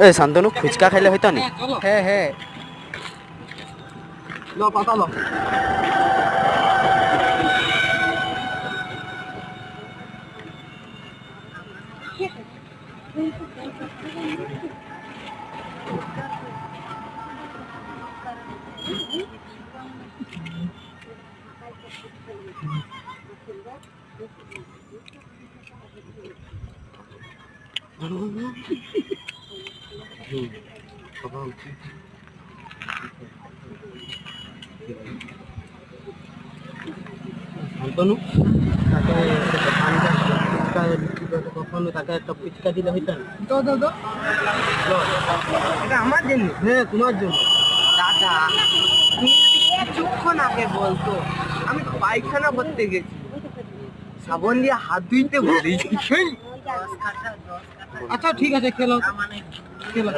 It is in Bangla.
এ শান্তনু ফুচকা খাইলে হইতো নি? হ্যাঁ হ্যাঁ লো পাতা লো শান্তনু তাকে ফুচকা বিক্রি করতে কখনো তাকে একটা ফুচকা দিলে হইতো না? তো এটা আমার জন্য। হ্যাঁ তোমার জন্য। দাদা তুমি যদি কিছুক্ষণ আগে বলতো, আমি পায়খানা করতে গেছি, সাবন দিয়ে হাত ধুইতে বলি। আচ্ছা ঠিক আছে খেলো।